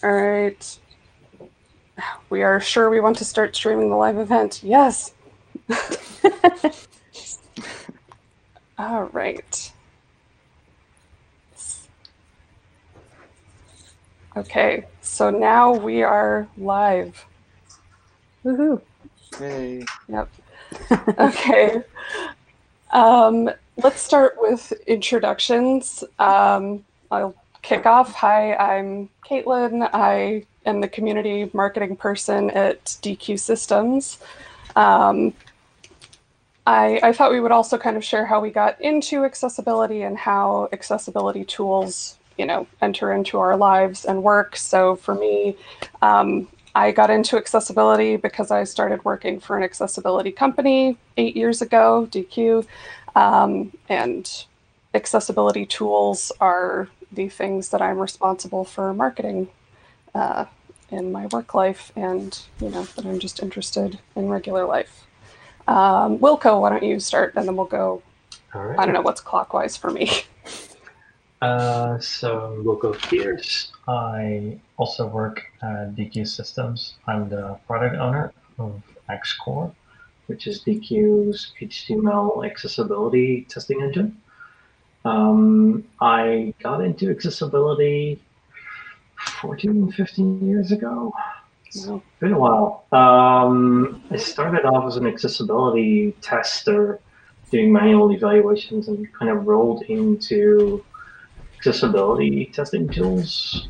All right. We are sure we want to start streaming the live event. Yes. All right. Okay, so now we are live. Woohoo. Yay. Yep. Okay. Let's start with introductions. I'll kick off. Hi, I'm Caitlin. I am the community marketing person at DQ Systems. I thought we would also kind of share how we got into accessibility and how accessibility tools, enter into our lives and work. So for me, I got into accessibility because I started working for an accessibility company 8 years ago, DQ, and accessibility tools are the things that I'm responsible for marketing in my work life, and that I'm just interested in regular life. Wilco, why don't you start, and then we'll go. All right. I don't know what's clockwise for me. So Wilco Fiers. I also work at DQ Systems. I'm the product owner of Xcore, which is DQ's HTML accessibility testing engine. I got into accessibility 14, 15 years ago. It's been a while. I started off as an accessibility tester, doing manual evaluations, and kind of rolled into accessibility testing tools,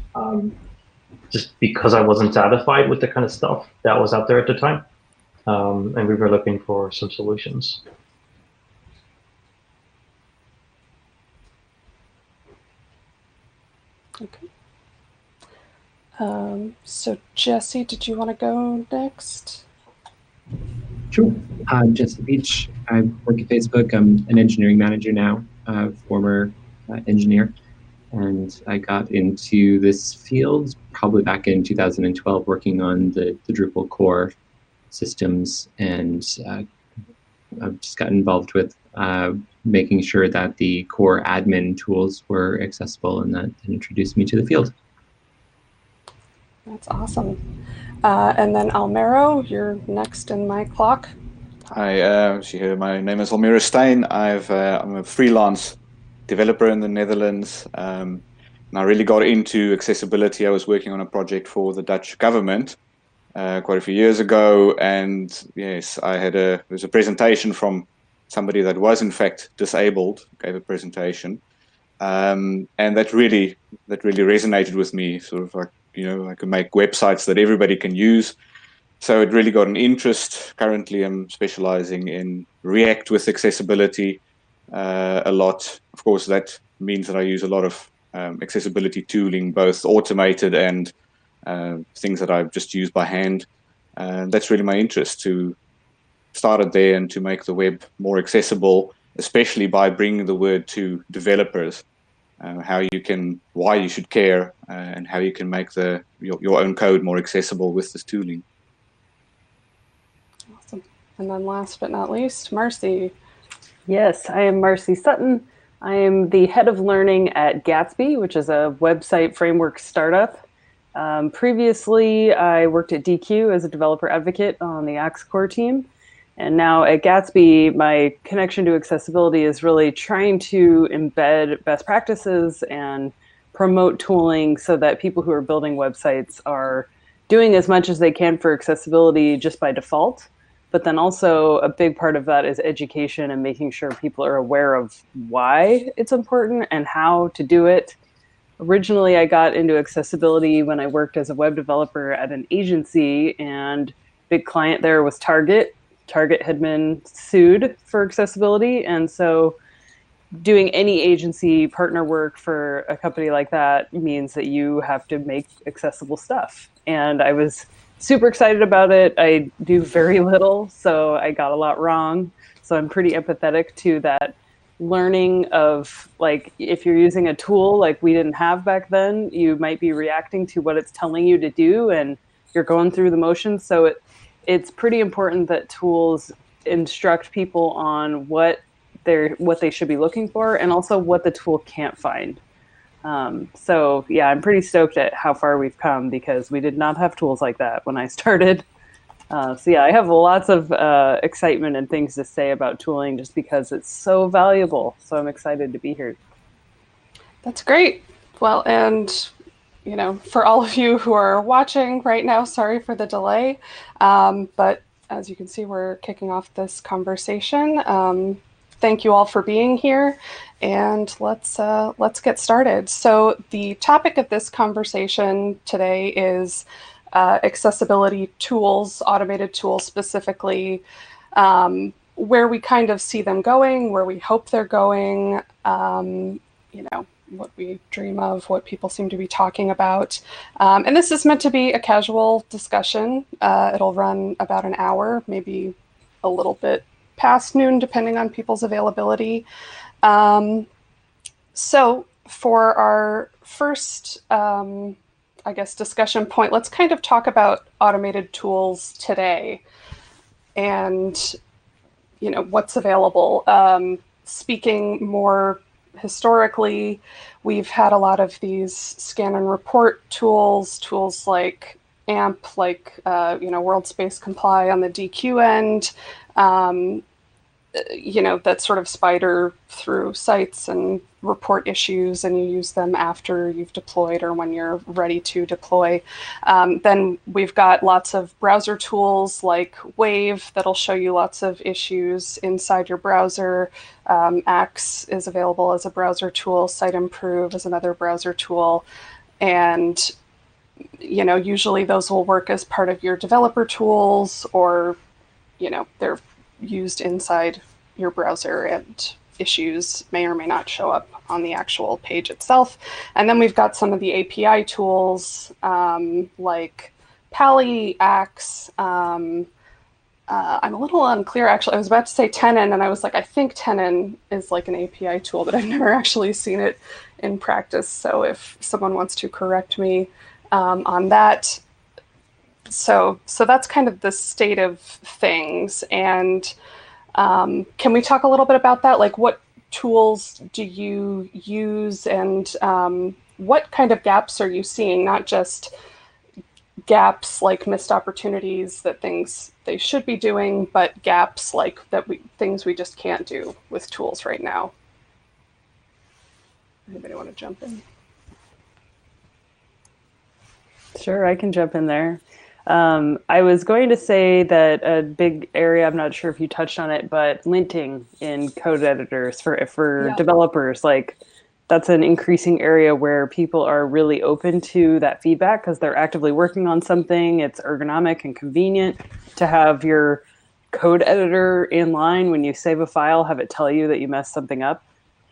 just because I wasn't satisfied with the kind of stuff that was out there at the time, and we were looking for some solutions. Okay. So Jessie, did you want to go next? Sure. Jessie Beach. I work at Facebook. I'm an engineering manager now, former engineer. And I got into this field probably back in 2012, working on the Drupal core systems. And I've just got involved with making sure that the core admin tools were accessible, and that introduced me to the field. That's awesome. And then Almero, you're next in my clock. Hi, my name is Almero Steyn. I'm a freelance developer in the Netherlands, and I really got into accessibility. I was working on a project for the Dutch government quite a few years ago, and yes, there was a presentation from somebody that was in fact disabled, gave a presentation, and that really resonated with me. Sort of like, I can make websites that everybody can use. So it really got an interest. Currently, I'm specializing in React with accessibility a lot. Of course, that means that I use a lot of accessibility tooling, both automated and things that I've just used by hand. That's really my interest, to start it there and to make the web more accessible, especially by bringing the word to developers. Why you should care, and how you can make your own code more accessible with this tooling. Awesome. And then last but not least, Marcy. Yes, I am Marcy Sutton. I am the head of learning at Gatsby, which is a website framework startup. Previously, I worked at DQ as a developer advocate on the Xcore team. And now at Gatsby, my connection to accessibility is really trying to embed best practices and promote tooling so that people who are building websites are doing as much as they can for accessibility just by default. But then also a big part of that is education and making sure people are aware of why it's important and how to do it. Originally, I got into accessibility when I worked as a web developer at an agency, and big client there was Target. Target had been sued for accessibility, and so doing any agency partner work for a company like that means that you have to make accessible stuff. And I was super excited about it. I do very little, so I got a lot wrong. So I'm pretty empathetic to that learning of, like, if you're using a tool like we didn't have back then, you might be reacting to what it's telling you to do, and you're going through the motions. So it's pretty important that tools instruct people on what they should be looking for, and also what the tool can't find. So yeah, I'm pretty stoked at how far we've come because we did not have tools like that when I started. So yeah, I have lots of excitement and things to say about tooling just because it's so valuable. So I'm excited to be here. That's great. Well, and for all of you who are watching right now, sorry for the delay. But as you can see, we're kicking off this conversation. Thank you all for being here, and let's get started. So the topic of this conversation today is accessibility tools, automated tools specifically, where we kind of see them going, where we hope they're going, what we dream of, what people seem to be talking about. And this is meant to be a casual discussion. It'll run about an hour, maybe a little bit past noon, depending on people's availability. So for our first, discussion point, let's kind of talk about automated tools today and, what's available. Speaking more historically, we've had a lot of these scan and report tools like AMP, like World Space Comply on the DQ end, that sort of spider through sites and report issues, and you use them after you've deployed or when you're ready to deploy. Then we've got lots of browser tools like Wave that'll show you lots of issues inside your browser. Axe is available as a browser tool. SiteImprove is another browser tool. And, usually those will work as part of your developer tools, or, they're used inside your browser, and issues may or may not show up on the actual page itself. And then we've got some of the API tools like Pally, Axe. I'm a little unclear, actually. I was about to say Tenon, and I was like, I think Tenon is like an API tool, but I've never actually seen it in practice. So if someone wants to correct me on that. So that's kind of the state of things. And can we talk a little bit about that? Like, what tools do you use, and what kind of gaps are you seeing? Not just gaps like missed opportunities, that things they should be doing, but gaps like things we just can't do with tools right now. Anybody want to jump in? Sure, I can jump in there. I was going to say that a big area, I'm not sure if you touched on it, but linting in code editors for developers, like that's an increasing area where people are really open to that feedback because they're actively working on something. It's ergonomic and convenient to have your code editor in line when you save a file, have it tell you that you messed something up.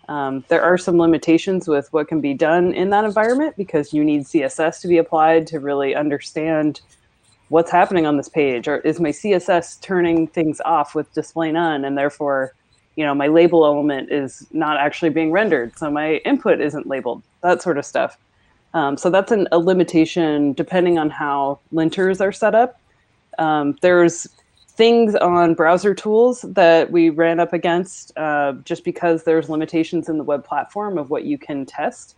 There are some limitations with what can be done in that environment because you need CSS to be applied to really understand what's happening on this page, or is my CSS turning things off with display none, and therefore, my label element is not actually being rendered, so my input isn't labeled, that sort of stuff. So that's a limitation depending on how linters are set up. There's things on browser tools that we ran up against just because there's limitations in the web platform of what you can test.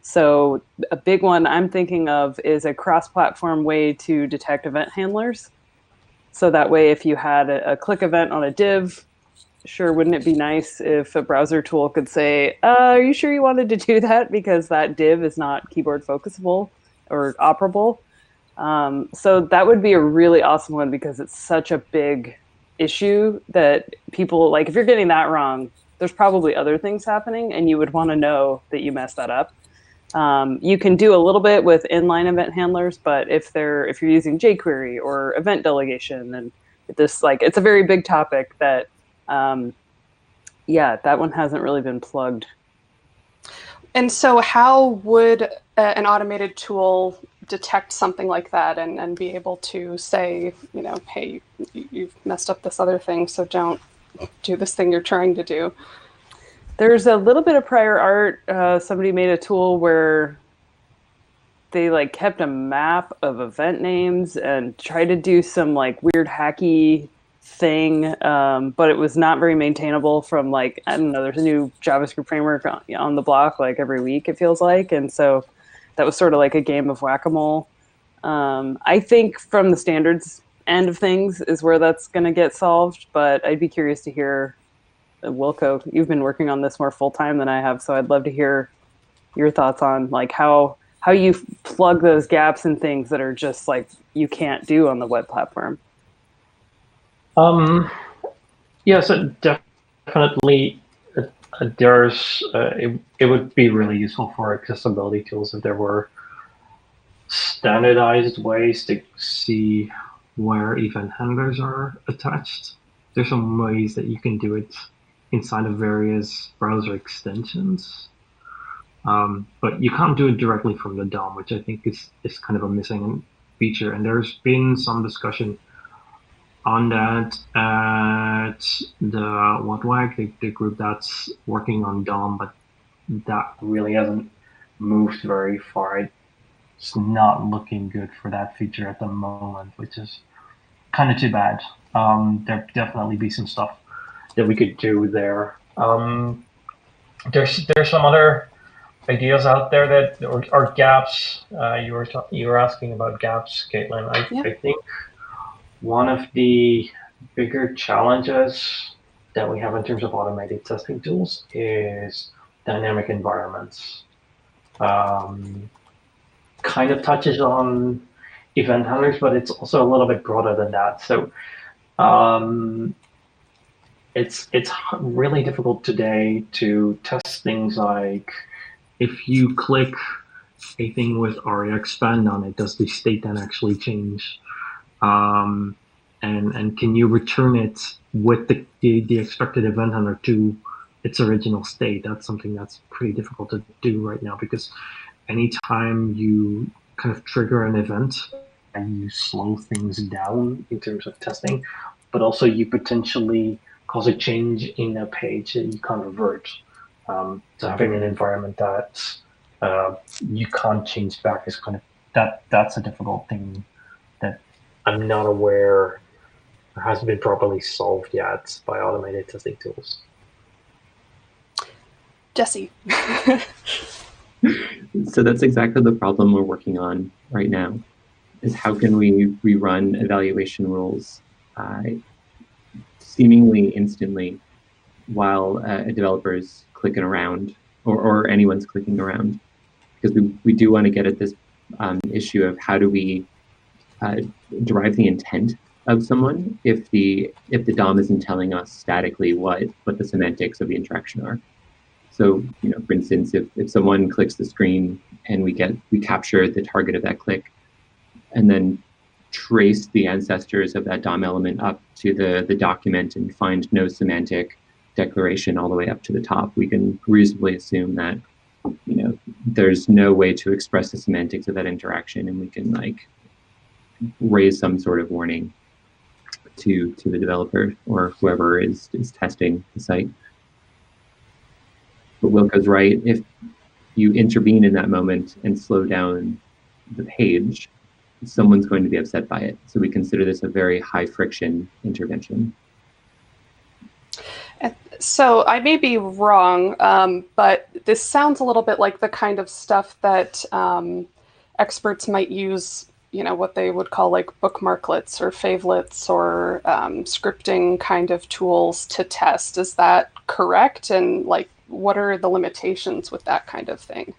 So a big one I'm thinking of is a cross-platform way to detect event handlers. So that way, if you had a click event on a div, sure, wouldn't it be nice if a browser tool could say, are you sure you wanted to do that? Because that div is not keyboard focusable or operable. So that would be a really awesome one because it's such a big issue that people, like, if you're getting that wrong, there's probably other things happening and you would want to know that you messed that up. You can do a little bit with inline event handlers, but if you're using jQuery or event delegation, and it's a very big topic that, that one hasn't really been plugged. And so how would an automated tool detect something like that and be able to say, hey, you've messed up this other thing, so don't do this thing you're trying to do? There's a little bit of prior art. Somebody made a tool where they kept a map of event names and tried to do some weird hacky thing, but it was not very maintainable from like, I don't know, there's a new JavaScript framework on the block like every week, it feels like. And so that was sort of like a game of whack-a-mole. I think from the standards end of things is where that's going to get solved, but I'd be curious to hear, Wilco, you've been working on this more full-time than I have, so I'd love to hear your thoughts on like how you plug those gaps and things that are just like you can't do on the web platform. Yeah, so definitely there's it would be really useful for accessibility tools if there were standardized ways to see where event handlers are attached. There's some ways that you can do it inside of various browser extensions. But you can't do it directly from the DOM, which I think is kind of a missing feature. And there's been some discussion on that at the WhatWag, the group that's working on DOM, but that really hasn't moved very far. It's not looking good for that feature at the moment, which is kind of too bad. There definitely be some stuff that we could do there. There's some other ideas out there that are gaps. You were asking about gaps, Caitlin. I think one of the bigger challenges that we have in terms of automated testing tools is dynamic environments. Kind of touches on event handlers, but it's also a little bit broader than that. So it's really difficult today to test things like if you click a thing with ARIA expand on it, does the state then actually change? And can you return it with the expected event handler to its original state? That's something that's pretty difficult to do right now, because anytime you kind of trigger an event and you slow things down in terms of testing, but also you potentially cause a change in a page that you can't revert. So having an environment that you can't change back is kind of that's a difficult thing that I'm not aware hasn't been properly solved yet by automated testing tools. Jessie. So that's exactly the problem we're working on right now, is how can we rerun evaluation rules seemingly instantly while a developer is clicking around or anyone's clicking around. Because we do want to get at this issue of how do we derive the intent of someone if the DOM isn't telling us statically what the semantics of the interaction are. So, for instance, if someone clicks the screen and we capture the target of that click and then trace the ancestors of that DOM element up to the document and find no semantic declaration all the way up to the top, we can reasonably assume that, there's no way to express the semantics of that interaction, and we can raise some sort of warning to the developer or whoever is testing the site. But Wilco's right. If you intervene in that moment and slow down the page, someone's going to be upset by it. So we consider this a very high friction intervention. So I may be wrong, but this sounds a little bit like the kind of stuff that experts might use, what they would call like bookmarklets or favelets or scripting kind of tools to test. Is that correct? And what are the limitations with that kind of thing?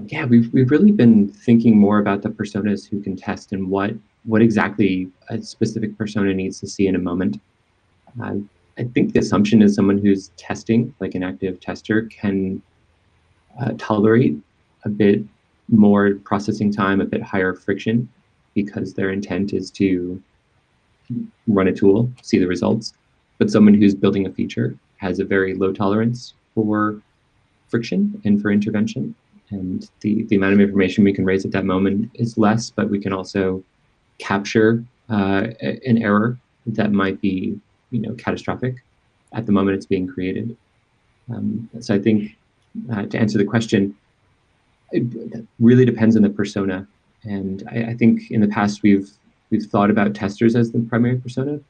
Yeah, we've really been thinking more about the personas who can test and what exactly a specific persona needs to see in a moment. I think the assumption is someone who's testing, like an active tester, can tolerate a bit more processing time, a bit higher friction, because their intent is to run a tool, see the results. But someone who's building a feature has a very low tolerance for friction and for intervention. And the amount of information we can raise at that moment is less, but we can also capture an error that might be, catastrophic at the moment it's being created. So I think to answer the question, it really depends on the persona And I think in the past we've thought about testers as the primary persona,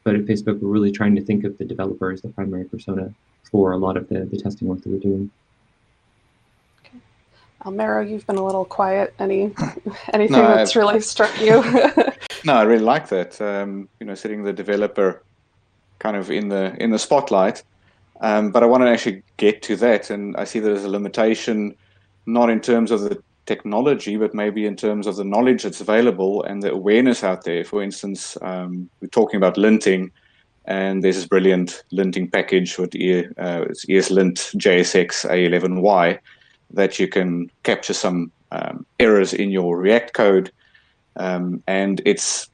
but at Facebook we're really trying to think of the developer as the primary persona for a lot of the testing work that we're doing. Almero, you've been a little quiet. Anything No, that's really struck you? No, I really like that. Setting the developer kind of in the spotlight. But I want to actually get to that, and I see that as a limitation, not in terms of the technology, but maybe in terms of the knowledge that's available and the awareness out there. For instance, we're talking about linting, and there's this brilliant linting package with it's ESLint JSX A11y that you can capture some errors in your React code, and it's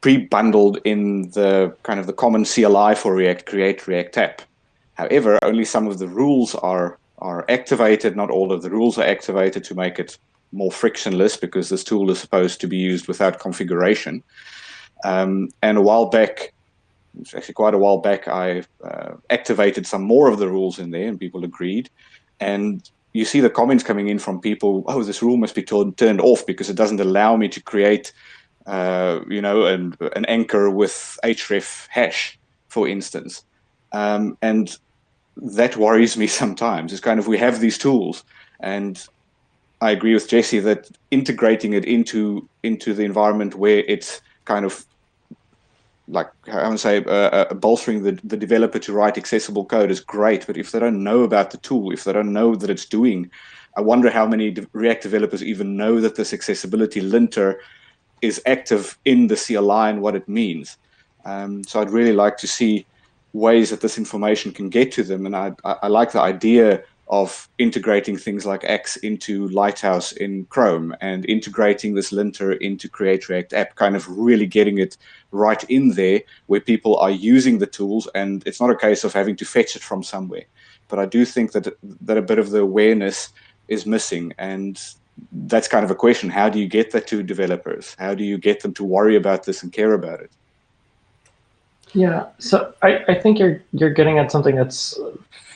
pre-bundled in the kind of the common CLI for React, create React app. However, only some of the rules are activated. Not all of the rules are activated to make it more frictionless, because this tool is supposed to be used without configuration. And a while back, it's actually quite a while back, I activated some more of the rules in there, and people agreed. And you see the comments coming in from people, oh, this rule must be turned off because it doesn't allow me to create an anchor with href hash, for instance. And that worries me sometimes. It's kind of, we have these tools, and I agree with Jessie that integrating it into the environment where it's kind of like, I would say, bolstering the developer to write accessible code is great. But if they don't know about the tool, if they don't know that it's doing, I wonder how many React developers even know that this accessibility linter is active in the CLI and what it means. So I'd really like to see ways that this information can get to them. And I like the idea of integrating things like X into Lighthouse in Chrome, and integrating this linter into Create React App, kind of really getting it right in there where people are using the tools, and it's not a case of having to fetch it from somewhere. But I do think that a bit of the awareness is missing, and that's kind of a question. How do you get that to developers? How do you get them to worry about this and care about it? Yeah, so I think you're getting at something that's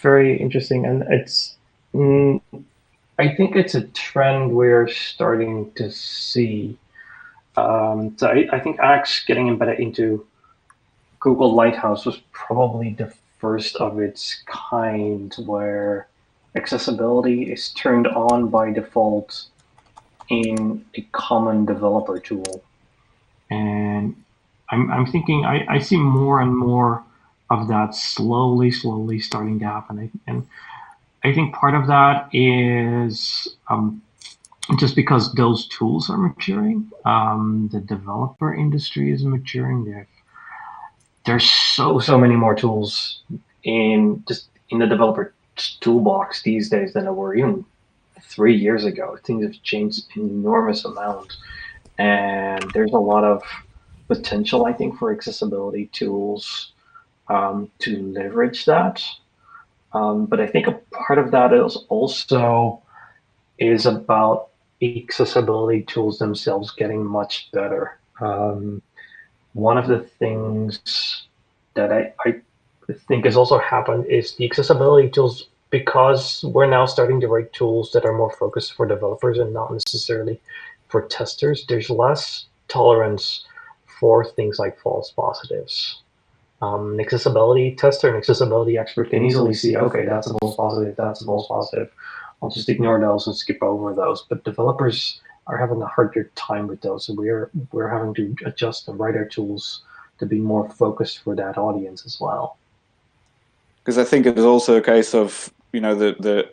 very interesting, and it's I think it's a trend we're starting to see. So I think Axe getting embedded into Google Lighthouse was probably the first of its kind where accessibility is turned on by default in a common developer tool. And I'm thinking I see more and more of that slowly starting to happen. And I think part of that is just because those tools are maturing. The developer industry is maturing. There's so many more tools in the developer toolbox these days than there were even 3 years ago. Things have changed an enormous amount, and there's a lot of potential, I think, for accessibility tools to leverage that. But I think a part of that is about accessibility tools themselves getting much better. One of the things that I think has also happened is the accessibility tools, because we're now starting to write tools that are more focused for developers and not necessarily for testers. There's less tolerance for things like false positives. An accessibility tester, an accessibility expert can easily see, okay, that's a false positive, that's a false positive. I'll just ignore those and skip over those. But developers are having a harder time with those. So we're having to adjust and write our tools to be more focused for that audience as well. Because I think it is also a case of, the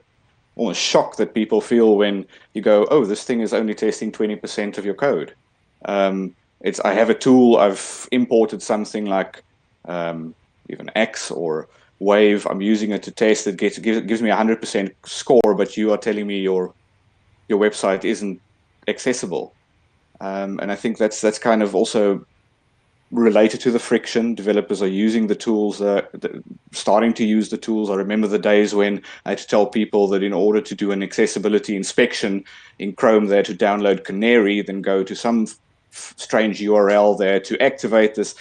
almost shock that people feel when you go, oh, this thing is only testing 20% of your code. I have a tool, I've imported something like even X or Wave, I'm using it to test, it gives me 100% score, but you are telling me your website isn't accessible. And I think that's kind of also related to the friction. Developers are using the tools, starting to use the tools. I remember the days when I had to tell people that in order to do an accessibility inspection in Chrome, they had to download Canary, then go to some strange URL there to activate this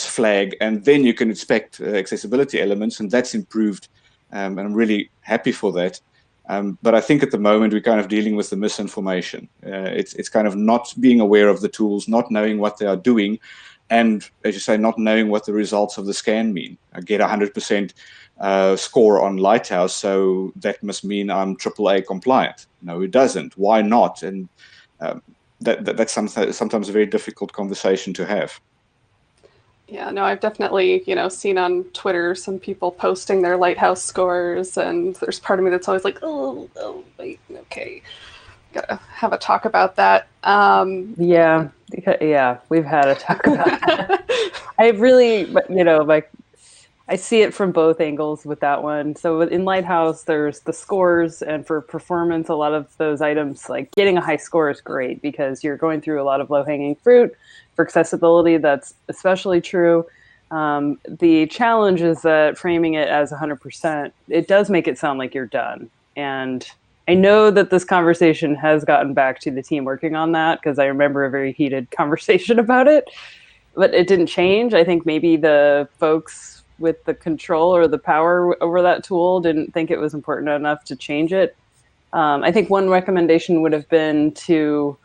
flag, and then you can inspect accessibility elements, and that's improved. And I'm really happy for that. But I think at the moment we're kind of dealing with the misinformation. It's kind of not being aware of the tools, not knowing what they are doing, and as you say, not knowing what the results of the scan mean. I get 100% score on Lighthouse, so that must mean I'm AAA compliant. No, it doesn't. Why not? And that's sometimes a very difficult conversation to have. Yeah, no, I've definitely, seen on Twitter some people posting their Lighthouse scores, and there's part of me that's always like, oh wait, okay, gotta have a talk about that. Yeah, we've had a talk about that. I really, I see it from both angles with that one. So in Lighthouse, there's the scores, and for performance, a lot of those items, like getting a high score is great because you're going through a lot of low-hanging fruit. For accessibility, that's especially true. The challenge is that framing it as 100%, it does make it sound like you're done. And I know that this conversation has gotten back to the team working on that, because I remember a very heated conversation about it, but it didn't change. I think maybe the folks with the control or the power over that tool didn't think it was important enough to change it. I think one recommendation would have been to,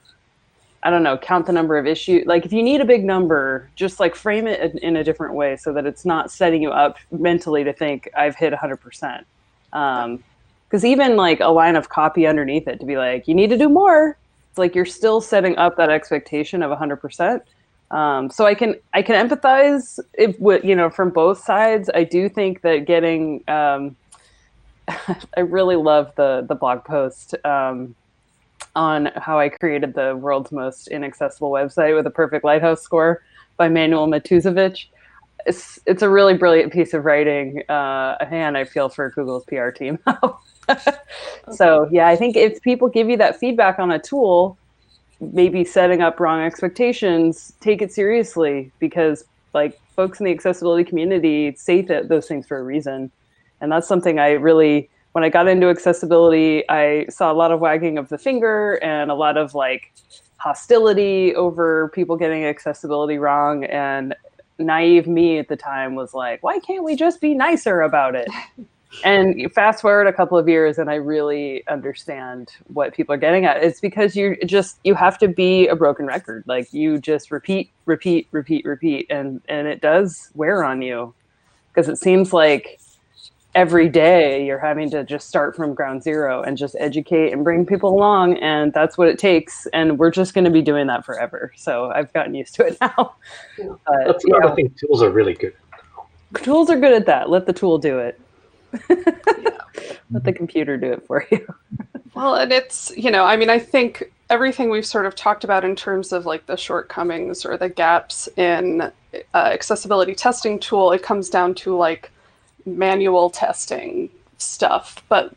I don't know, count the number of issues. Like if you need a big number, just like frame it in a different way so that it's not setting you up mentally to think I've hit 100%. Because even like a line of copy underneath it to be like, you need to do more. It's like you're still setting up that expectation of 100%. So I can empathize from both sides. I do think that getting, I really love the blog post on how I created the world's most inaccessible website with a perfect Lighthouse score by Manuel Matuzovich. It's a really brilliant piece of writing, and I feel for Google's PR team. So yeah, I think if people give you that feedback on a tool, maybe setting up wrong expectations, take it seriously, because like folks in the accessibility community say those things for a reason. And that's something I really, when I got into accessibility, I saw a lot of wagging of the finger and a lot of like hostility over people getting accessibility wrong. And naive me at the time was like, why can't we just be nicer about it? And you fast forward a couple of years and I really understand what people are getting at. It's because you have to be a broken record. Like you just repeat. And it does wear on you, because it seems like every day you're having to just start from ground zero and just educate and bring people along. And that's what it takes. And we're just going to be doing that forever. So I've gotten used to it now. Yeah. That's another thing tools are really good at. Tools are good at that. Let the tool do it. Let the computer do it for you. Well, and it's, I think everything we've sort of talked about in terms of like the shortcomings or the gaps in accessibility testing tool, it comes down to like manual testing stuff. But,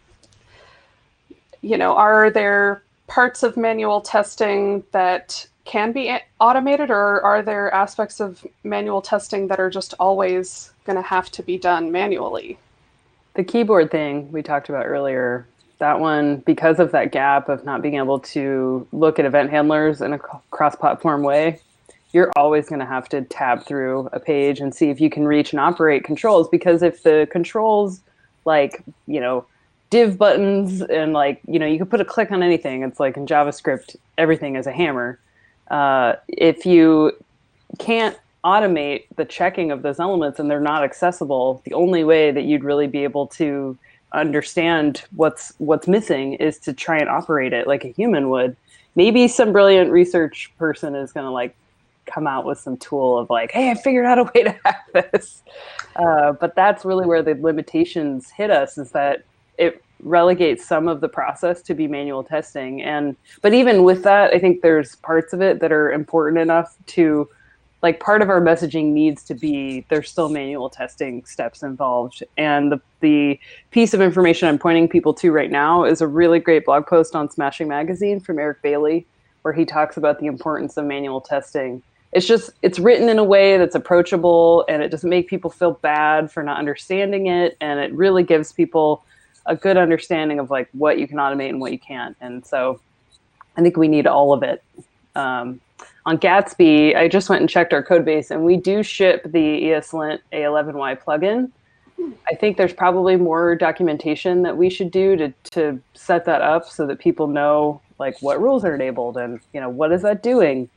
are there parts of manual testing that can be automated, or are there aspects of manual testing that are just always going to have to be done manually? The keyboard thing we talked about earlier, that one, because of that gap of not being able to look at event handlers in a cross-platform way, you're always going to have to tab through a page and see if you can reach and operate controls. Because if the controls, like, div buttons and like, you could put a click on anything. It's like in JavaScript, everything is a hammer. If you can't automate the checking of those elements and they're not accessible, the only way that you'd really be able to understand what's missing is to try and operate it like a human would. Maybe some brilliant research person is going to like come out with some tool of like, hey, I figured out a way to hack this. But that's really where the limitations hit us, is that it relegates some of the process to be manual testing. But even with that, I think there's parts of it that are important enough to, like, part of our messaging needs to be, there's still manual testing steps involved. And the piece of information I'm pointing people to right now is a really great blog post on Smashing Magazine from Eric Bailey, where he talks about the importance of manual testing. It's written in a way that's approachable, and it doesn't make people feel bad for not understanding it. And it really gives people a good understanding of like what you can automate and what you can't. And so I think we need all of it. On Gatsby, I just went and checked our code base, and we do ship the ESLint A11y plugin. I think there's probably more documentation that we should do to set that up so that people know like what rules are enabled and what is that doing,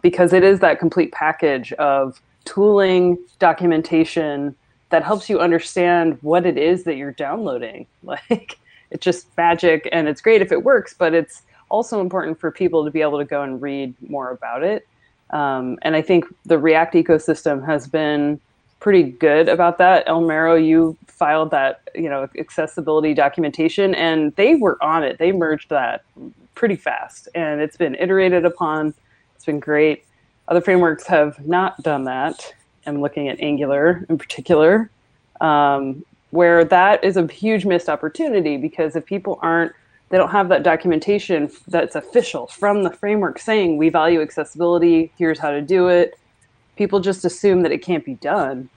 because it is that complete package of tooling, documentation that helps you understand what it is that you're downloading. Like it's just magic, and it's great if it works, but it's also important for people to be able to go and read more about it. And I think the React ecosystem has been pretty good about that. Almero, you filed that, accessibility documentation, and they were on it. They merged that pretty fast, and it's been iterated upon. It's been great. Other frameworks have not done that. I'm looking at Angular in particular, where that is a huge missed opportunity, because if people they don't have that documentation that's official from the framework saying we value accessibility, here's how to do it, people just assume that it can't be done.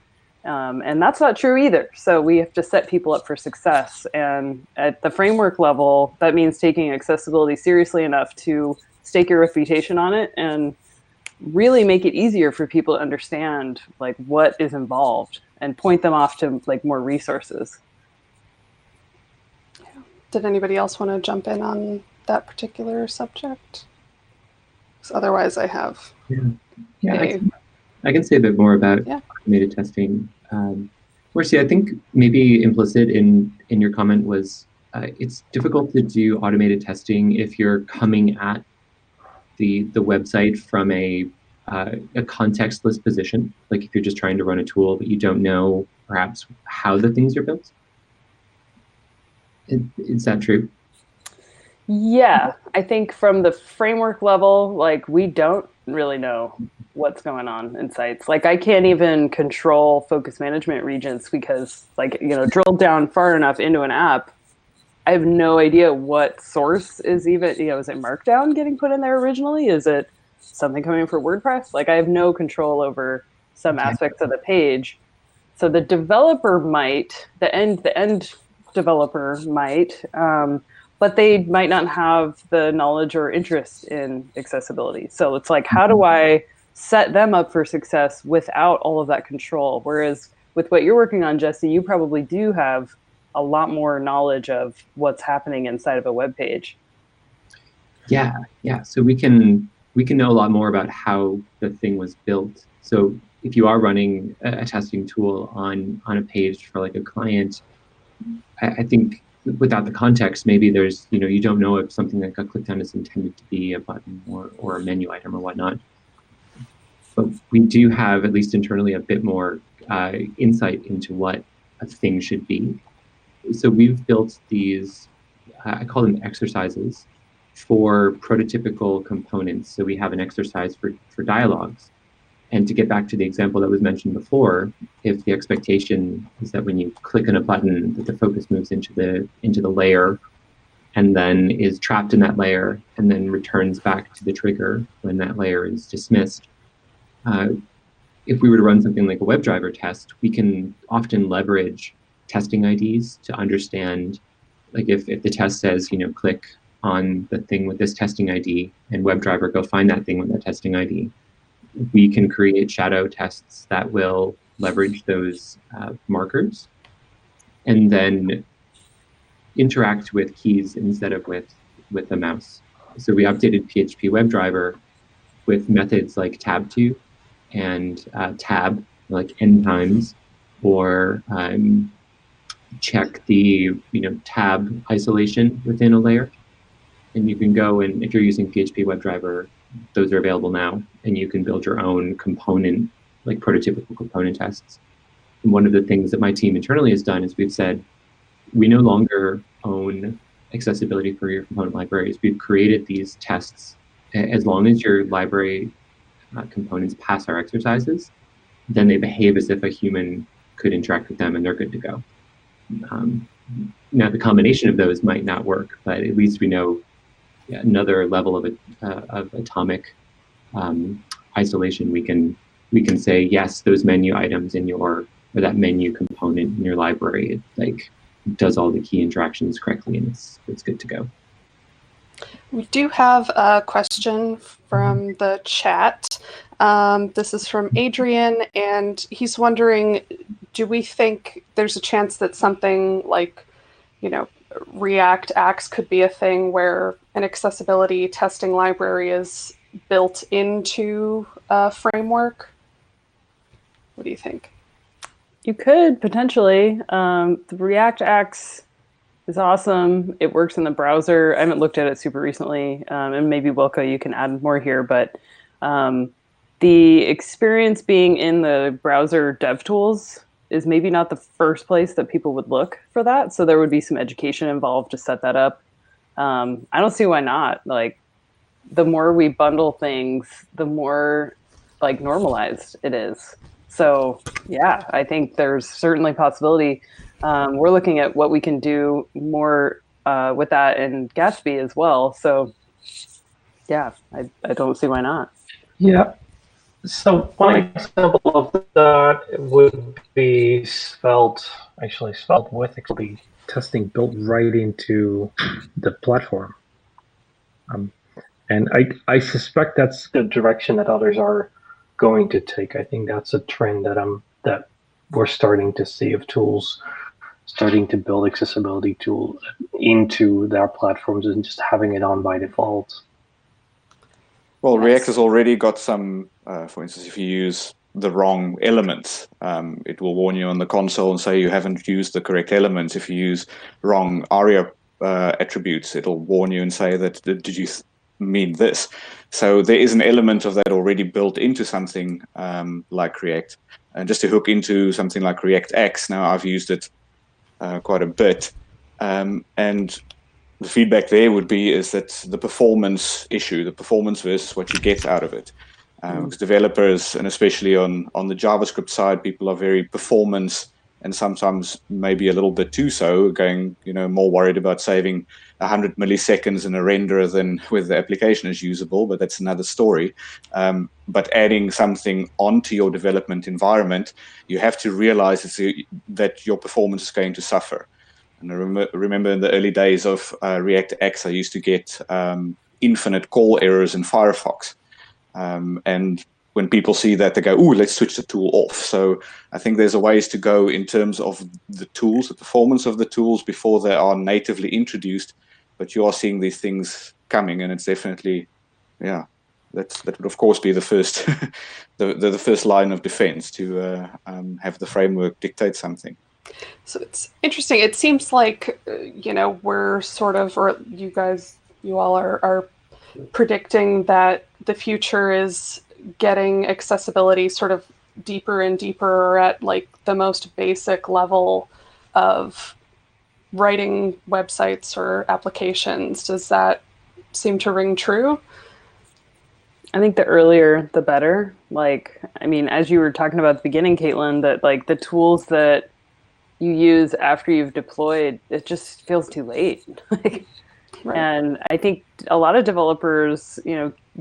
And that's not true either. So we have to set people up for success. And at the framework level, that means taking accessibility seriously enough to stake your reputation on it and really make it easier for people to understand like what is involved and point them off to like more resources. Did anybody else want to jump in on that particular subject? Otherwise, I have. I can say a bit more about automated testing. Marcy, I think maybe implicit in your comment was it's difficult to do automated testing if you're coming at the website from a contextless position. Like if you're just trying to run a tool, but you don't know perhaps how the things are built. Is that true? Yeah, I think from the framework level, like we don't really know what's going on in sites. Like I can't even control focus management regions because drilled down far enough into an app, I have no idea what source is even, is it Markdown getting put in there originally? Is it something coming for WordPress? Like I have no control over some aspects of the page. So the developer might, the end developer might, but they might not have the knowledge or interest in accessibility. So it's like, how do I set them up for success without all of that control? Whereas with what you're working on, Jessie, you probably do have a lot more knowledge of what's happening inside of a web page. Yeah. So we can know a lot more about how the thing was built. So if you are running a testing tool on a page for like a client, I think without the context, maybe there's, you don't know if something that got clicked on is intended to be a button or a menu item or whatnot. But we do have, at least internally, a bit more insight into what a thing should be. So we've built these, I call them exercises, for prototypical components. So we have an exercise for dialogues. And to get back to the example that was mentioned before, if the expectation is that when you click on a button, that the focus moves into the layer and then is trapped in that layer and then returns back to the trigger when that layer is dismissed. If we were to run something like a WebDriver test, we can often leverage testing IDs to understand, like if the test says, click on the thing with this testing ID and WebDriver go find that thing with that testing ID, we can create shadow tests that will leverage those markers and then interact with keys instead of with the mouse. So we updated PHP WebDriver with methods like tab2 and tab, like end times, or check the tab isolation within a layer. And you can go and, if you're using PHP WebDriver, those are available now, and you can build your own component, like prototypical component tests. And one of the things that my team internally has done is we've said, we no longer own accessibility for your component libraries. We've created these tests. As long as your library components pass our exercises, then they behave as if a human could interact with them and they're good to go. Now the combination of those might not work, but at least we know another level of atomic isolation. We can say, yes, those menu items in or that menu component in your library, like does all the key interactions correctly, and it's good to go. We do have a question from the chat. This is from Adrian, and he's wondering, do we think there's a chance that something like, React Axe could be a thing where an accessibility testing library is built into a framework? What do you think? You could potentially. The React Axe is awesome. It works in the browser. I haven't looked at it super recently, and maybe Wilco, you can add more here. But the experience being in the browser DevTools is maybe not the first place that people would look for that. So there would be some education involved to set that up. I don't see why not. Like, the more we bundle things, the more like normalized it is. So yeah, I think there's certainly possibility. We're looking at what we can do more with that in Gatsby as well. So yeah, I don't see why not. Yeah. So one example of that would be Svelte with accessibility testing built right into the platform. And I suspect that's the direction that others are going to take. I think that's a trend that we're starting to see, of tools starting to build accessibility tools into their platforms and just having it on by default. Well, React has already got some, for instance, if you use the wrong elements, it will warn you on the console and say you haven't used the correct elements. If you use wrong ARIA attributes, it'll warn you and say that, did you mean this? So there is an element of that already built into something like React. And just to hook into something like React X, now I've used it quite a bit. And the feedback there would be is that the performance issue, the performance versus what you get out of it. Because developers, and especially on the JavaScript side, people are very performance and sometimes maybe a little bit too so, going, more worried about saving 100 milliseconds in a renderer than whether the application is usable, but that's another story. But adding something onto your development environment, you have to realize that your performance is going to suffer. And I remember in the early days of React X, I used to get infinite call errors in Firefox. And when people see that, they go, "Ooh, let's switch the tool off." So I think there's a ways to go in terms of the tools, the performance of the tools before they are natively introduced. But you are seeing these things coming, and it's definitely, that would of course be the first, the first line of defense to have the framework dictate something. So it's interesting. It seems like, we're sort of, or you all are predicting that the future is getting accessibility sort of deeper and deeper, or at like the most basic level of writing websites or applications. Does that seem to ring true? I think the earlier, the better. Like, I mean, as you were talking about at the beginning, Caitlin, that like the tools that you use after you've deployed, it just feels too late. Right. And I think a lot of developers,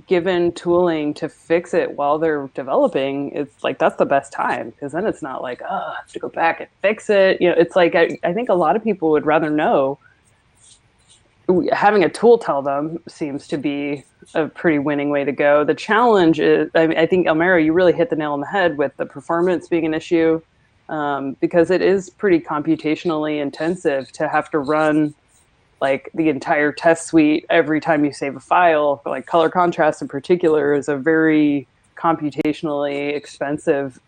given tooling to fix it while they're developing, it's like that's the best time, because then it's not like, I have to go back and fix it. It's like I think a lot of people would rather know. Having a tool tell them seems to be a pretty winning way to go. The challenge is, I think, Almero, you really hit the nail on the head with the performance being an issue, because it is pretty computationally intensive to have to run like the entire test suite every time you save a file. Like color contrast in particular is a very computationally expensive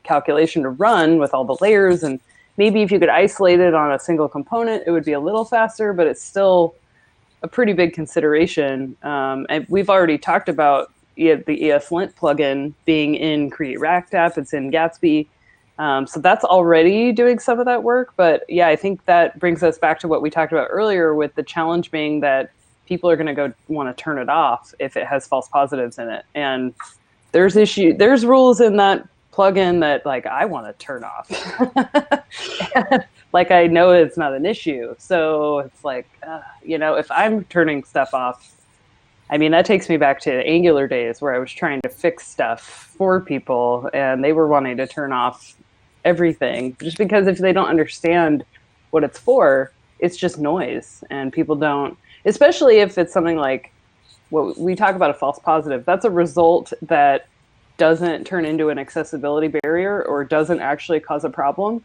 calculation to run with all the layers. And maybe if you could isolate it on a single component, it would be a little faster, but it's still a pretty big consideration. And we've already talked about the ESLint plugin being in Create React App. It's in Gatsby. So that's already doing some of that work. But yeah, I think that brings us back to what we talked about earlier, with the challenge being that people are going to go want to turn it off if it has false positives in it. And there's rules in that plugin that like I want to turn off. Like I know it's not an issue. So it's like, if I'm turning stuff off, I mean, that takes me back to Angular days where I was trying to fix stuff for people and they were wanting to turn off everything, just because if they don't understand what it's for, it's just noise. And people don't, especially if it's something like what we talk about, a false positive, that's a result that doesn't turn into an accessibility barrier or doesn't actually cause a problem.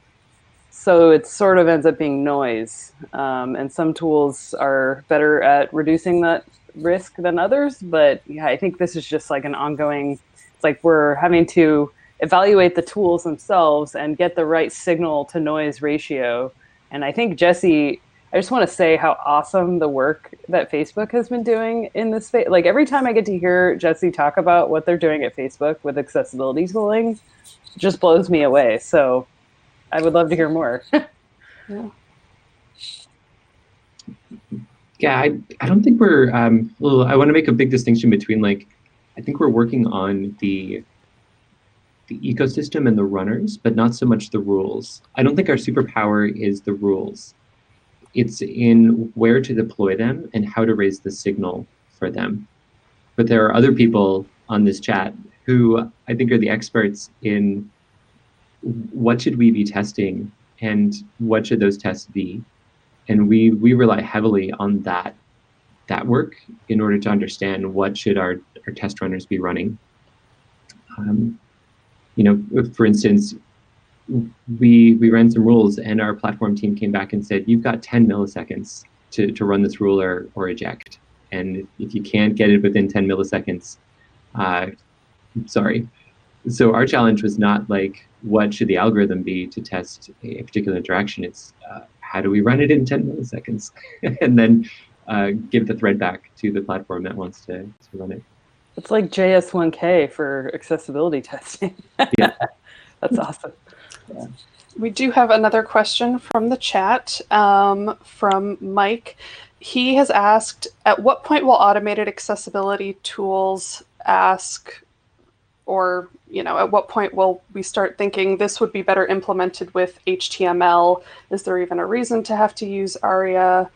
So it sort of ends up being noise. And some tools are better at reducing that risk than others. But yeah, I think this is just like an ongoing, it's like we're having to evaluate the tools themselves and get the right signal to noise ratio. And I think Jessie, I just want to say how awesome the work that Facebook has been doing in this space. Like every time I get to hear Jessie talk about what they're doing at Facebook with accessibility tooling, it just blows me away. So I would love to hear more. Yeah, I don't think we're, well, I want to make a big distinction between like, I think we're working on the ecosystem and the runners, but not so much the rules. I don't think our superpower is the rules. It's in where to deploy them and how to raise the signal for them. But there are other people on this chat who I think are the experts in what should we be testing and what should those tests be. And we rely heavily on that work in order to understand what should our test runners be running. You know, for instance, we ran some rules and our platform team came back and said, you've got 10 milliseconds to run this rule or eject. And if you can't get it within 10 milliseconds, sorry. So our challenge was not like, what should the algorithm be to test a particular interaction? It's how do we run it in 10 milliseconds? And then give the thread back to the platform that wants to run it. It's like JS1K for accessibility testing. Yeah. That's awesome. Yeah. We do have another question from the chat from Mike. He has asked, at what point will automated accessibility tools ask, or, you know, at what point will we start thinking this would be better implemented with HTML? Is there even a reason to have to use ARIA?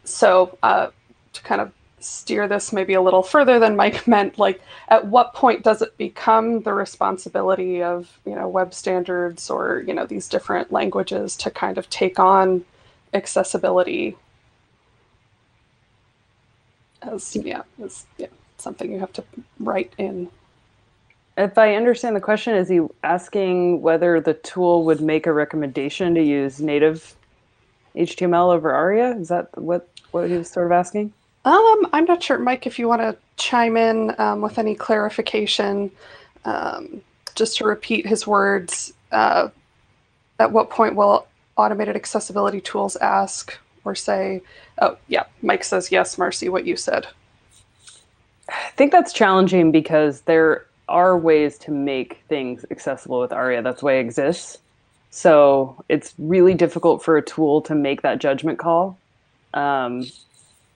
So to kind of steer this maybe a little further than Mike meant, like at what point does it become the responsibility of, you know, web standards or, you know, these different languages to kind of take on accessibility as something you have to write in? If I understand the question, is he asking whether the tool would make a recommendation to use native HTML over ARIA? Is that what he was sort of asking? I'm not sure, Mike, if you want to chime in with any clarification. Just to repeat his words, at what point will automated accessibility tools ask or say, oh, yeah, Mike says, yes, Marcy, what you said. I think that's challenging because there are ways to make things accessible with ARIA. That's why it exists. So it's really difficult for a tool to make that judgment call.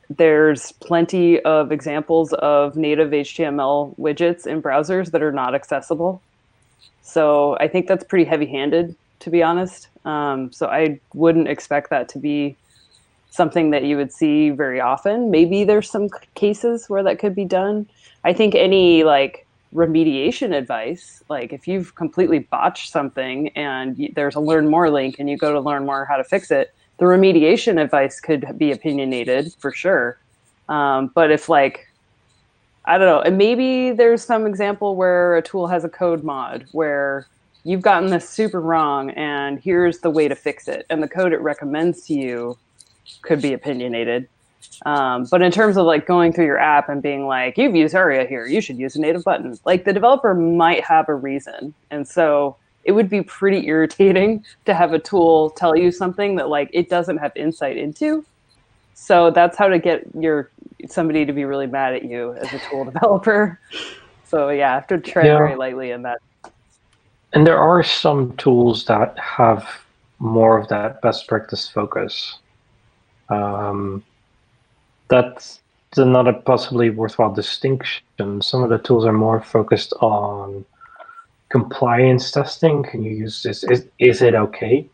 There's plenty of examples of native HTML widgets in browsers that are not accessible. So I think that's pretty heavy-handed, to be honest. So I wouldn't expect that to be something that you would see very often. Maybe there's some cases where that could be done. I think any like remediation advice, like if you've completely botched something and there's a learn more link and you go to learn more how to fix it, the remediation advice could be opinionated for sure. But if like, I don't know, and maybe there's some example where a tool has a code mod where you've gotten this super wrong and here's the way to fix it. And the code it recommends to you could be opinionated. But in terms of like going through your app and being like, you've used ARIA here, you should use a native button. Like the developer might have a reason. And so it would be pretty irritating to have a tool tell you something that like it doesn't have insight into. So that's how to get somebody to be really mad at you as a tool developer. So yeah, I have to tread very lightly in that. And there are some tools that have more of that best practice focus. That's another possibly worthwhile distinction. Some of the tools are more focused on compliance testing. Can you use this? Is it okay?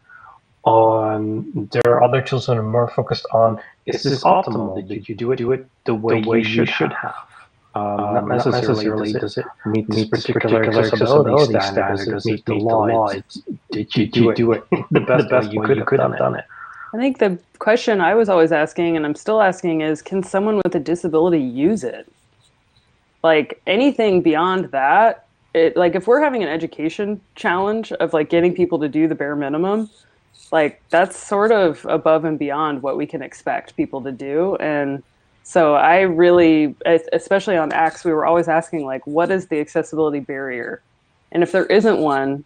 There are other tools that are more focused on, is this optimal? Did you do it the way you should have? Not necessarily does it meet this particular accessibility standard? Does it meet the law? Did you do it the best way you could have done it? I think the question I was always asking, and I'm still asking, is can someone with a disability use it? Like anything beyond that, like if we're having an education challenge of like getting people to do the bare minimum, like that's sort of above and beyond what we can expect people to do. And so I really, especially on Axe, we were always asking like, what is the accessibility barrier? And if there isn't one,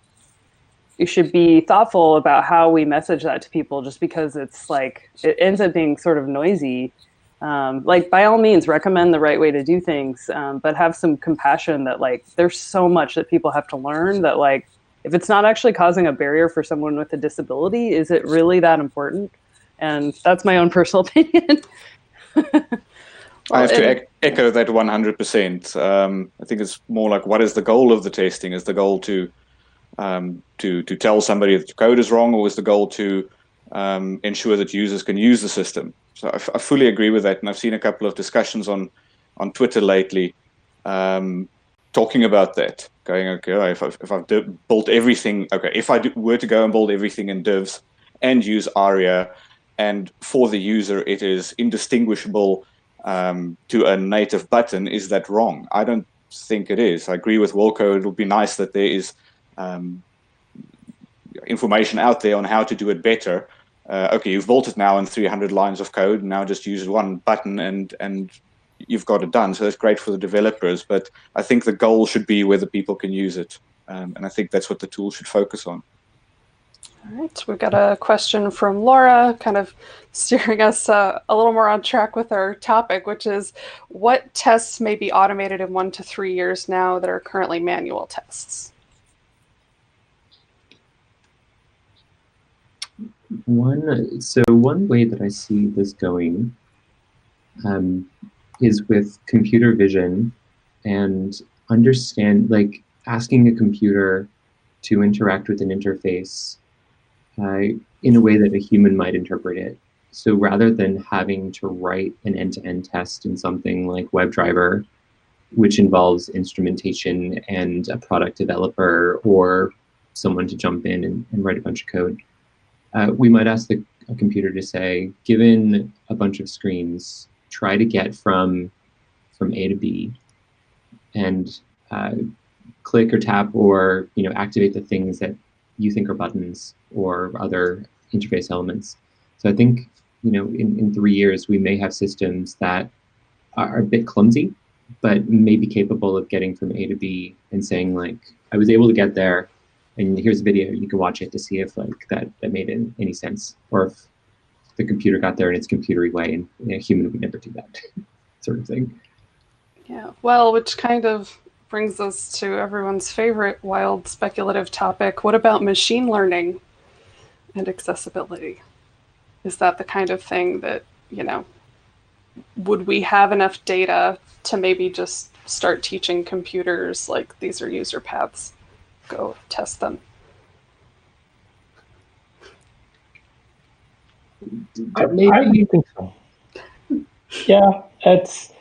you should be thoughtful about how we message that to people, just because it's like, it ends up being sort of noisy. Like by all means, recommend the right way to do things, but have some compassion that like, there's so much that people have to learn that like, if it's not actually causing a barrier for someone with a disability, is it really that important? And that's my own personal opinion. I have to echo that 100%. I think it's more like, what is the goal of the testing? Is the goal to tell somebody that the code is wrong, or is the goal to ensure that users can use the system? So I fully agree with that, and I've seen a couple of discussions on Twitter lately talking about that, going, okay, if I've built everything, okay, if I were to go and build everything in divs and use ARIA, and for the user it is indistinguishable to a native button, is that wrong? I don't think it is. I agree with Wilco. It would be nice that there is information out there on how to do it better. Okay, you've built it now in 300 lines of code, now just use one button and you've got it done. So that's great for the developers, but I think the goal should be whether people can use it. And I think that's what the tool should focus on. All right, we've got a question from Laura, kind of steering us a little more on track with our topic, which is, what tests may be automated in 1 to 3 years now that are currently manual tests? One way that I see this going is with computer vision, and asking a computer to interact with an interface in a way that a human might interpret it. So rather than having to write an end-to-end test in something like WebDriver, which involves instrumentation and a product developer or someone to jump in and write a bunch of code, we might ask a computer to say, given a bunch of screens, try to get from A to B, and click or tap or activate the things that you think are buttons or other interface elements. So I think in 3 years we may have systems that are a bit clumsy, but may be capable of getting from A to B and saying like, I was able to get there, and here's a video, you can watch it to see if like that made any sense, or if the computer got there in its computery way, and a human would never do that sort of thing. Yeah, well, which kind of brings us to everyone's favorite wild speculative topic. What about machine learning and accessibility? Is that the kind of thing that, would we have enough data to maybe just start teaching computers like, these are user paths, go test them? I think so. Yeah, it's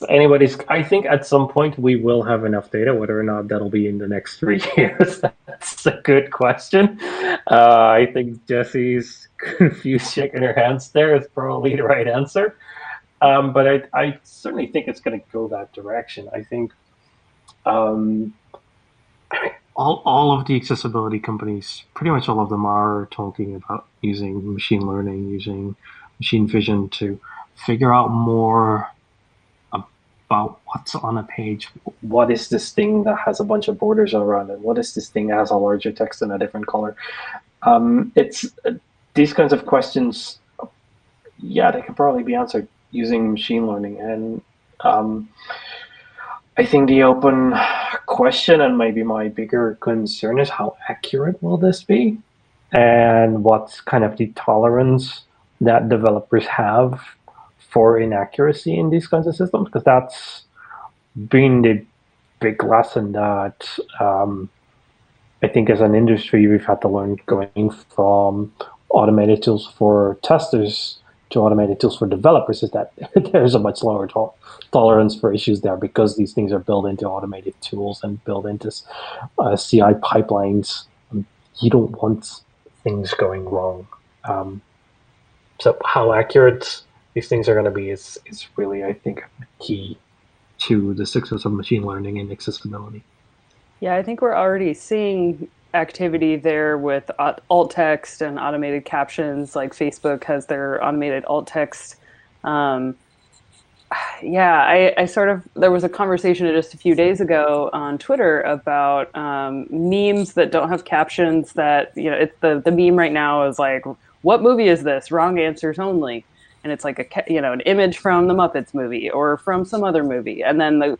anybody's. I think at some point we will have enough data. Whether or not that'll be in the next 3 years, that's a good question. I think Jessie's confused, shaking her hands there is probably the right answer. But I certainly think it's going to go that direction. I think all of the accessibility companies, pretty much all of them, are talking about using machine learning, using machine vision to figure out more about what's on a page. What is this thing that has a bunch of borders around it? What is this thing that has a larger text in a different color? It's these kinds of questions. Yeah, they can probably be answered using machine learning. And I think the open question, and maybe my bigger concern, is how accurate will this be? And what's kind of the tolerance that developers have for inaccuracy in these kinds of systems? Because that's been the big lesson that I think as an industry we've had to learn, going from automated tools for testers to automated tools for developers, is that there's a much lower tolerance for issues there, because these things are built into automated tools and built into CI pipelines. You don't want things going wrong. So how accurate these things are going to be is really, I think, key to the success of machine learning and accessibility. Yeah, I think we're already seeing activity there with alt text and automated captions. Like Facebook has their automated alt text. Yeah, I sort of, there was a conversation just a few days ago on Twitter about memes that don't have captions that, it's the meme right now is like, what movie is this? Wrong answers only. And it's like an image from the Muppets movie or from some other movie. And then the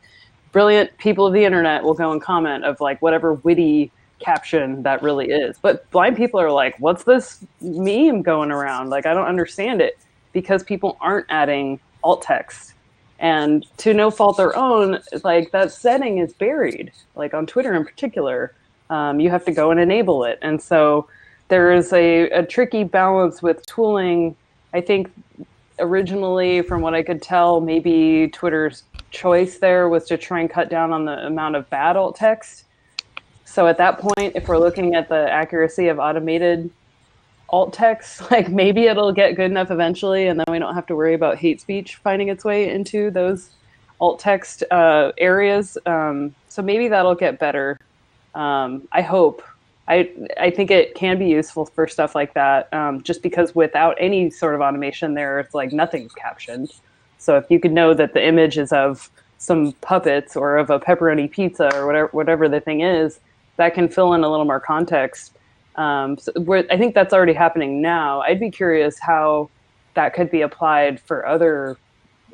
brilliant people of the internet will go and comment of like whatever witty caption that really is. But blind people are like, what's this meme going around? Like, I don't understand it, because people aren't adding alt text. And to no fault their own, like that setting is buried, like on Twitter in particular. You have to go and enable it. And so there is a tricky balance with tooling. I think originally, from what I could tell, maybe Twitter's choice there was to try and cut down on the amount of bad alt text. So at that point, if we're looking at the accuracy of automated alt text, like maybe it'll get good enough eventually, and then we don't have to worry about hate speech finding its way into those alt text areas. So maybe that'll get better. I hope. I think it can be useful for stuff like that, just because without any sort of automation there, it's like nothing's captioned. So if you could know that the image is of some puppets or of a pepperoni pizza or whatever the thing is, that can fill in a little more context. I think that's already happening now. I'd be curious how that could be applied for other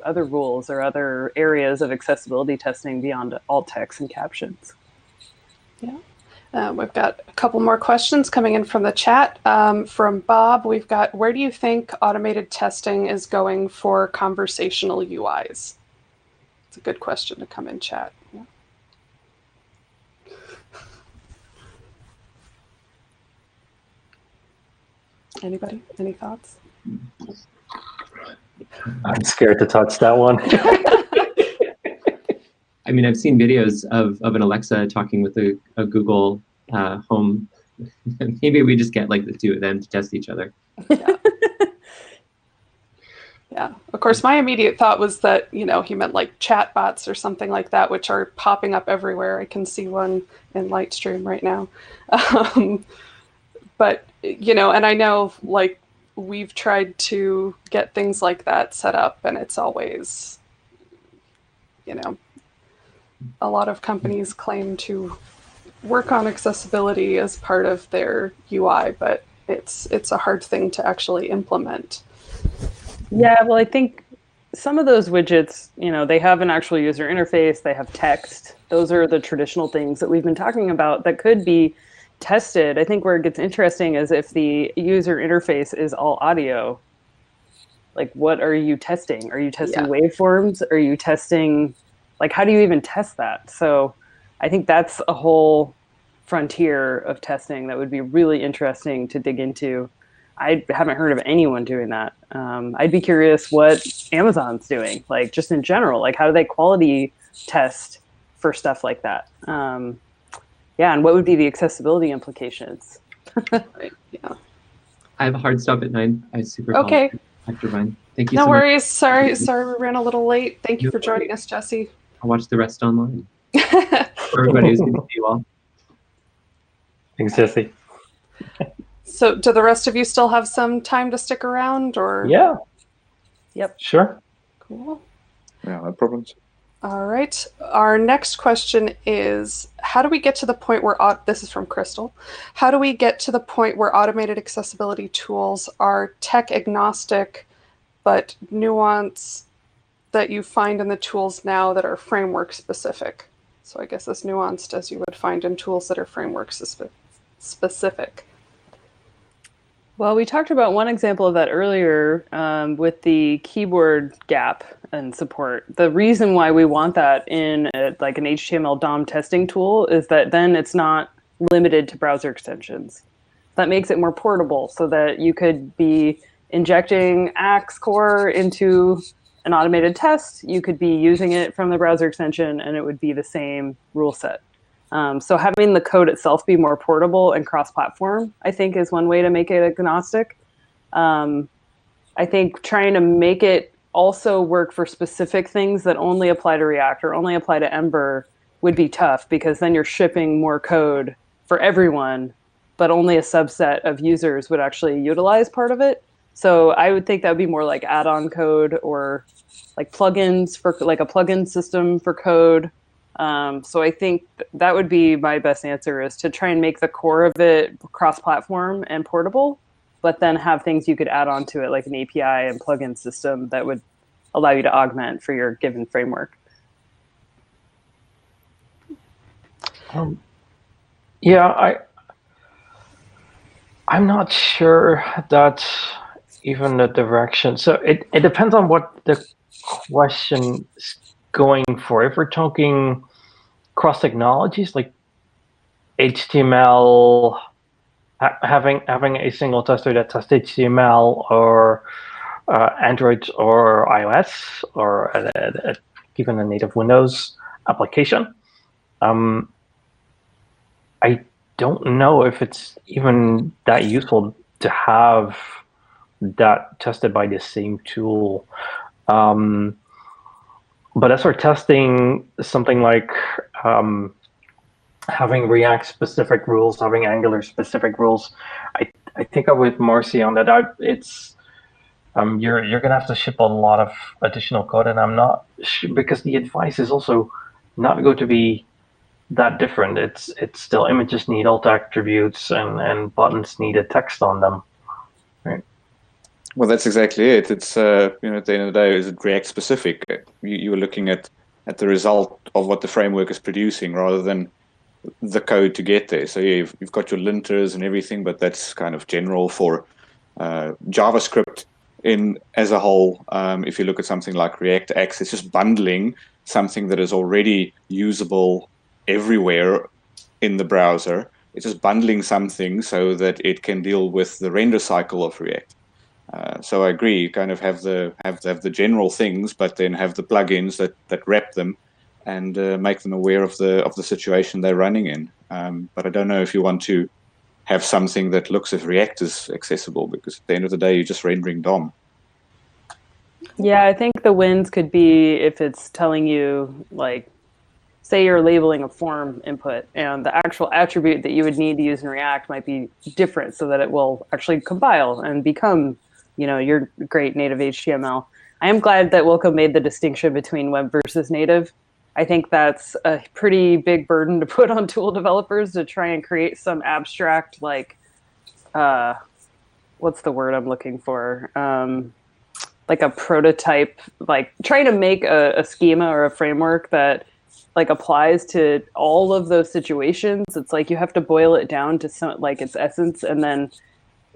rules or other areas of accessibility testing beyond alt text and captions. Yeah. We've got a couple more questions coming in from the chat. From Bob, we've got, where do you think automated testing is going for conversational UIs? It's a good question to come in chat. Yeah. Anybody? Any thoughts? I'm scared to touch that one. I mean, I've seen videos of an Alexa talking with a Google Home. Maybe we just get like the two of them to test each other. Yeah. Yeah. Of course, my immediate thought was that, he meant like chatbots or something like that, which are popping up everywhere. I can see one in Lightstream right now. But, and I know like we've tried to get things like that set up, and it's always, a lot of companies claim to work on accessibility as part of their UI, but it's a hard thing to actually implement. Yeah, well, I think some of those widgets, they have an actual user interface, they have text. Those are the traditional things that we've been talking about that could be tested. I think where it gets interesting is if the user interface is all audio. Like, what are you testing? Are you testing waveforms? Are you testing, like, how do you even test that? So I think that's a whole frontier of testing that would be really interesting to dig into. I haven't heard of anyone doing that. I'd be curious what Amazon's doing, like just in general, like how do they quality test for stuff like that? Yeah, and what would be the accessibility implications? Right. Yeah. I have a hard stop at 9. I super Okay. After mine. Thank you No so worries. Sorry, we ran a little late. Thank you for joining us, Jessie. I'll watch the rest online. Everybody, it's good to see you all. Thanks, Jessie. So do the rest of you still have some time to stick around, or? Yeah. Yep. Sure. Cool. Yeah, no problems. All right. Our next question is, how do we get to the point where, this is from Crystal, how do we get to the point where automated accessibility tools are tech agnostic, but nuance that you find in the tools now that are framework specific? So I guess as nuanced as you would find in tools that are framework specific. Well, we talked about one example of that earlier with the keyboard gap and support. The reason why we want that in like an HTML DOM testing tool is that then it's not limited to browser extensions. That makes it more portable so that you could be injecting Axe core into an automated test. You could be using it from the browser extension and it would be the same rule set. So having the code itself be more portable and cross-platform, I think, is one way to make it agnostic. I think trying to make it also work for specific things that only apply to React or only apply to Ember would be tough, because then you're shipping more code for everyone, but only a subset of users would actually utilize part of it. So I would think that would be more like add-on code or like plugins for like a plugin system for code. So I think that would be my best answer, is to try and make the core of it cross-platform and portable, but then have things you could add on to it, like an API and plugin system that would allow you to augment for your given framework. Yeah, I'm not sure that's even the direction. So it depends on what the question is going for. If we're talking cross technologies like HTML, having a single tester that tests HTML, or Android or iOS, or even a native Windows application, I don't know if it's even that useful to have that tested by the same tool. But as for testing something like having React specific rules, having Angular specific rules, I think I'm with Marcy on that. It's you're gonna have to ship a lot of additional code, and I'm not sure, because the advice is also not going to be that different. It's still images need alt attributes, and buttons need a text on them, right? Well, that's exactly it. It's at the end of the day, is it React specific? You are looking at the result of what the framework is producing rather than the code to get there. So yeah, you've got your linters and everything, but that's kind of general for JavaScript as a whole. If you look at something like React X, it's just bundling something that is already usable everywhere in the browser. It's just bundling something so that it can deal with the render cycle of React. So I agree, you kind of have the general things, but then have the plugins that wrap them and make them aware of the situation they're running in. But I don't know if you want to have something that looks as React is accessible, because at the end of the day, you're just rendering DOM. Yeah, I think the wins could be if it's telling you, like, say you're labeling a form input, and the actual attribute that you would need to use in React might be different, so that it will actually compile and become, your great native HTML. I am glad that Wilco made the distinction between web versus native. I think that's a pretty big burden to put on tool developers, to try and create some abstract, like, what's the word I'm looking for? Like a prototype, like trying to make a schema or a framework that like applies to all of those situations. It's like you have to boil it down to some, like, its essence, and then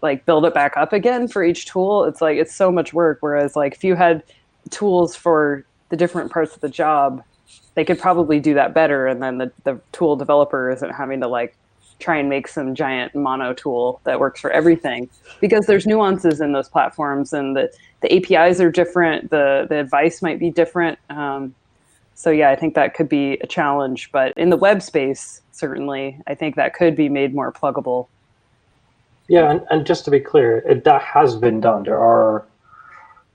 like build it back up again for each tool. It's like, it's so much work. Whereas like if you had tools for the different parts of the job, they could probably do that better. And then the tool developer isn't having to like try and make some giant mono tool that works for everything, because there's nuances in those platforms, and the APIs are different. The advice might be different. So yeah, I think that could be a challenge, but in the web space, certainly, I think that could be made more pluggable. Yeah, and just to be clear, that has been done. There are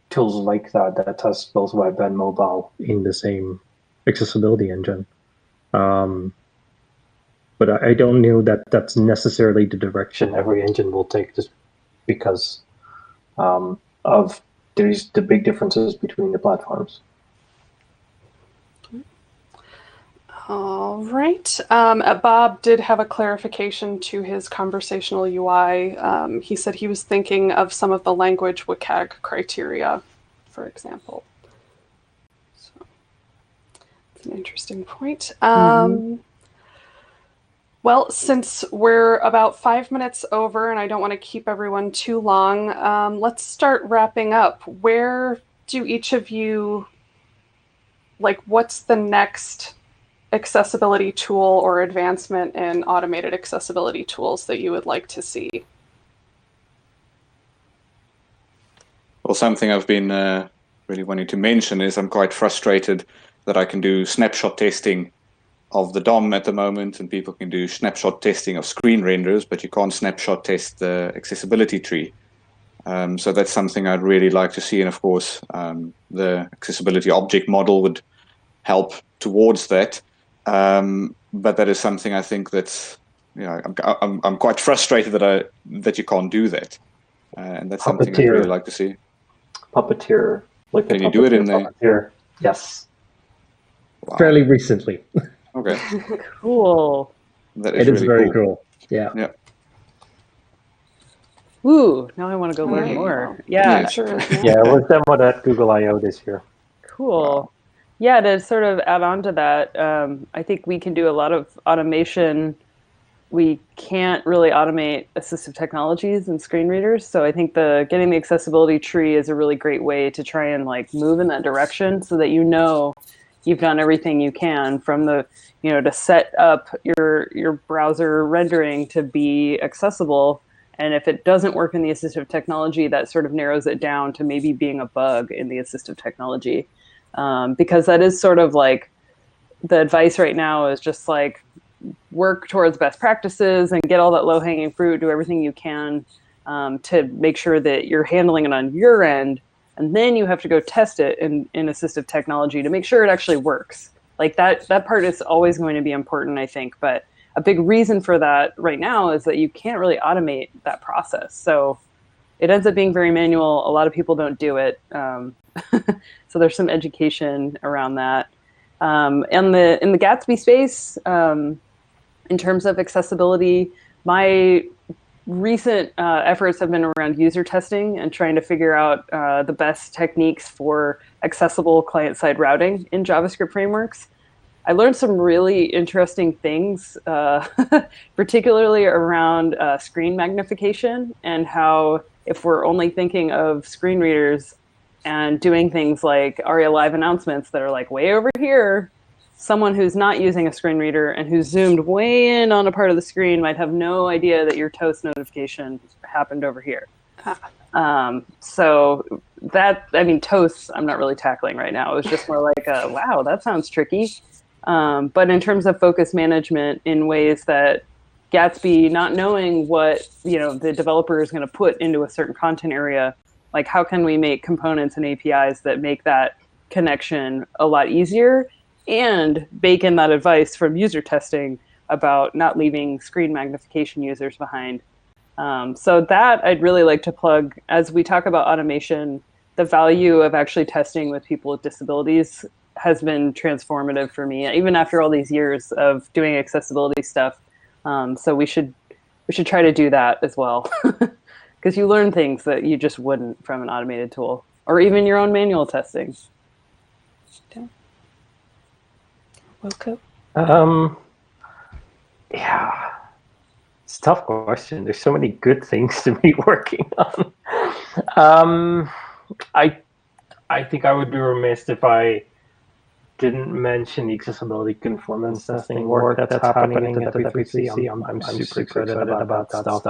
tools like that test both web and mobile in the same accessibility engine. But I don't know that that's necessarily the direction every engine will take, just because of there's the big differences between the platforms. All right. Bob did have a clarification to his conversational UI. He said he was thinking of some of the language WCAG criteria, for example. So it's an interesting point. Well, since we're about 5 minutes over and I don't want to keep everyone too long, let's start wrapping up. Where do each of you, like, what's the next accessibility tool or advancement in automated accessibility tools that you would like to see? Well, something I've been really wanting to mention is I'm quite frustrated that I can do snapshot testing of the DOM at the moment, and people can do snapshot testing of screen renders, but you can't snapshot test the accessibility tree. So that's something I'd really like to see. And of course, the accessibility object model would help towards that. But that is something I think that's, I'm quite frustrated that you can't do that. And that's something I'd really like to see. Puppeteer. Like Can you do it in there? Puppeteer. Yes. Wow. Fairly recently. Okay. Cool. That is it is really very cool. Yeah. Yeah. Ooh, now I want to go learn more. Yeah. Sure. Yeah, it was demoed at Google I/O this year. Cool. Wow. Yeah, to sort of add on to that, I think we can do a lot of automation. We can't really automate assistive technologies and screen readers. So I think getting the accessibility tree is a really great way to try and like move in that direction so that you've done everything you can from to set up your browser rendering to be accessible. And if it doesn't work in the assistive technology, that sort of narrows it down to maybe being a bug in the assistive technology. Because that is sort of like the advice right now is just like work towards best practices and get all that low-hanging fruit, do everything you can to make sure that you're handling it on your end. And then you have to go test it in assistive technology to make sure it actually works. Like that part is always going to be important, I think. But a big reason for that right now is that you can't really automate that process. So it ends up being very manual. A lot of people don't do it. So there's some education around that. And in the Gatsby space, in terms of accessibility, my recent efforts have been around user testing and trying to figure out the best techniques for accessible client-side routing in JavaScript frameworks. I learned some really interesting things, particularly around screen magnification and how if we're only thinking of screen readers and doing things like ARIA Live announcements that are like way over here, someone who's not using a screen reader and who's zoomed way in on a part of the screen might have no idea that your toast notification happened over here. So toasts I'm not really tackling right now. It was just more like, wow, that sounds tricky. But in terms of focus management in ways that Gatsby, not knowing what the developer is going to put into a certain content area, like how can we make components and APIs that make that connection a lot easier and bake in that advice from user testing about not leaving screen magnification users behind. So that I'd really like to plug as we talk about automation. The value of actually testing with people with disabilities has been transformative for me, even after all these years of doing accessibility stuff. So we should try to do that as well, because you learn things that you just wouldn't from an automated tool, or even your own manual testing. Yeah. Wilco? Yeah, it's a tough question. There's so many good things to be working on. I think I would be remiss if I didn't mention the accessibility conformance testing work that's happening at the W3C. I'm super excited about that stuff.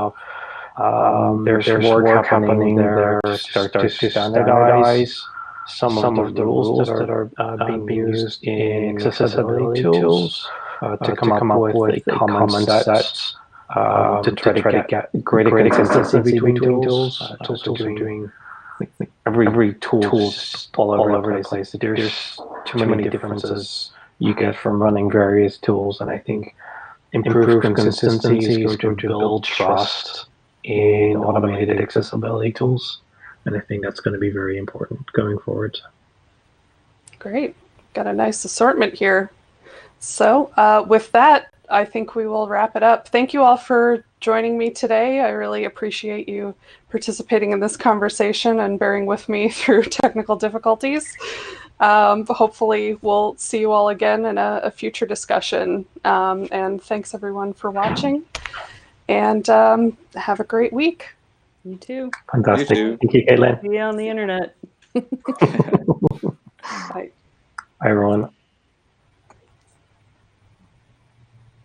There's work happening there to start to standardize some of the rules that are being used in accessibility tools to come up with a common set to try to get greater consistency between tools. Tools are doing every tool's all over the place. There's too many differences you get from running various tools, and I think improved consistency is going to build trust in automated accessibility tools, and I think that's going to be very important going forward. Great. Got a nice assortment here. So with that, I think we will wrap it up. Thank you all for joining me today. I really appreciate you participating in this conversation and bearing with me through technical difficulties. But hopefully we'll see you all again in a future discussion. And thanks everyone for watching, and have a great week. You too. Fantastic. You too. Thank you, Caitlin. Be on the internet. Bye. Bye, everyone.